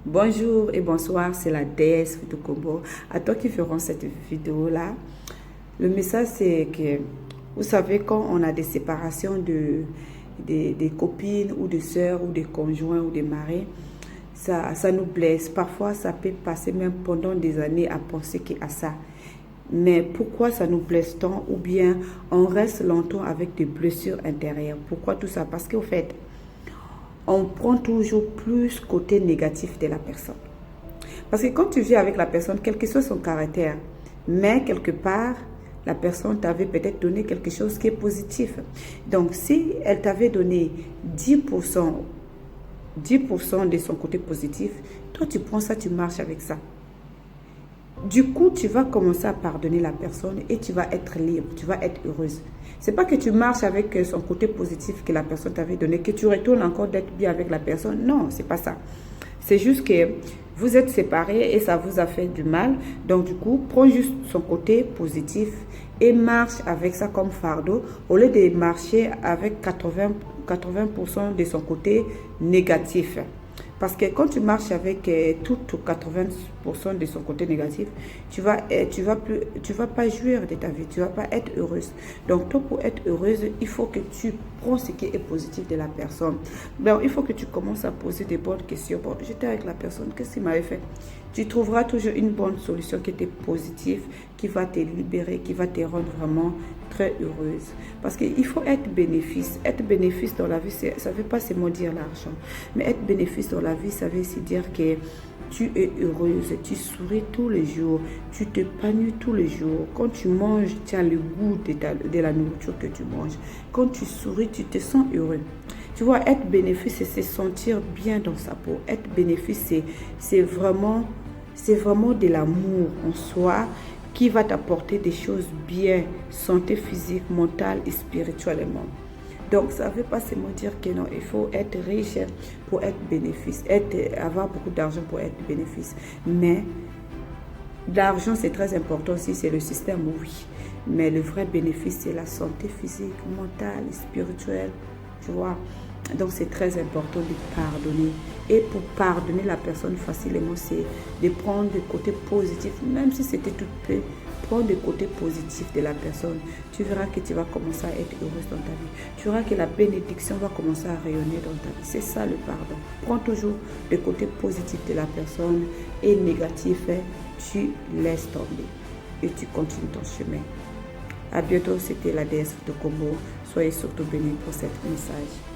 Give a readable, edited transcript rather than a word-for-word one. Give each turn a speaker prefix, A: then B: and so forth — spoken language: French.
A: Bonjour et bonsoir, c'est la déesse Futukobo. À toi qui feront cette vidéo-là, le message c'est que, vous savez, quand on a des séparations des copines ou des sœurs ou des conjoints ou des maris, ça nous blesse. Parfois, ça peut passer même pendant des années à penser à ça. Mais pourquoi ça nous blesse tant ou bien on reste longtemps avec des blessures intérieures? Pourquoi tout ça? Parce qu'au fait, on prend toujours plus côté négatif de la personne. Parce que quand tu vis avec la personne, quel que soit son caractère, mais quelque part, la personne t'avait peut-être donné quelque chose qui est positif. Donc, si elle t'avait donné 10%, 10% de son côté positif, toi, tu prends ça, tu marches avec ça. Du coup, tu vas commencer à pardonner la personne et tu vas être libre, tu vas être heureuse. C'est pas que tu marches avec son côté positif que la personne t'avait donné, que tu retournes encore d'être bien avec la personne. Non, c'est pas ça. C'est juste que vous êtes séparés et ça vous a fait du mal. Donc du coup, prends juste son côté positif et marche avec ça comme fardeau au lieu de marcher avec 80% de son côté négatif. Parce que quand tu marches avec tout 80% de son côté négatif, tu vas pas jouir de ta vie, tu vas pas être heureuse. Donc toi, pour être heureuse, il faut que tu prends ce qui est positif de la personne. Donc il faut que tu commences à poser des bonnes questions. Bon, j'étais avec la personne, qu'est-ce qu'il m'avait fait? Tu trouveras toujours une bonne solution qui était positive, qui va te libérer, qui va te rendre vraiment très heureuse. Parce qu'il faut être bénéfice. Être bénéfice dans la vie, ça ne veut pas seulement dire l'argent. Mais être bénéfice dans la vie, ça veut aussi dire que tu es heureuse, tu souris tous les jours, tu t'épanouis tous les jours. Quand tu manges, tu as le goût de la nourriture que tu manges. Quand tu souris, tu te sens heureux. Tu vois, être bénéfice, c'est se sentir bien dans sa peau. Être bénéfice, c'est vraiment de l'amour en soi qui va t'apporter des choses bien, santé physique, mentale et spirituellement. Donc, ça ne veut pas seulement dire que non, il faut être riche pour être bénéfice, avoir beaucoup d'argent pour être bénéfice. Mais l'argent, c'est très important aussi, c'est le système, oui. Mais le vrai bénéfice, c'est la santé physique, mentale, spirituelle, tu vois. Donc, c'est très important de pardonner. Et pour pardonner la personne facilement, c'est de prendre des côtés positifs, même si c'était tout peu. Prends des côtés positifs de la personne. Tu verras que tu vas commencer à être heureuse dans ta vie. Tu verras que la bénédiction va commencer à rayonner dans ta vie. C'est ça le pardon. Prends toujours les côtés positifs de la personne et négatifs, tu laisses tomber et tu continues ton chemin. À bientôt, c'était la déesse de Combo. Soyez surtout bénis pour cet message.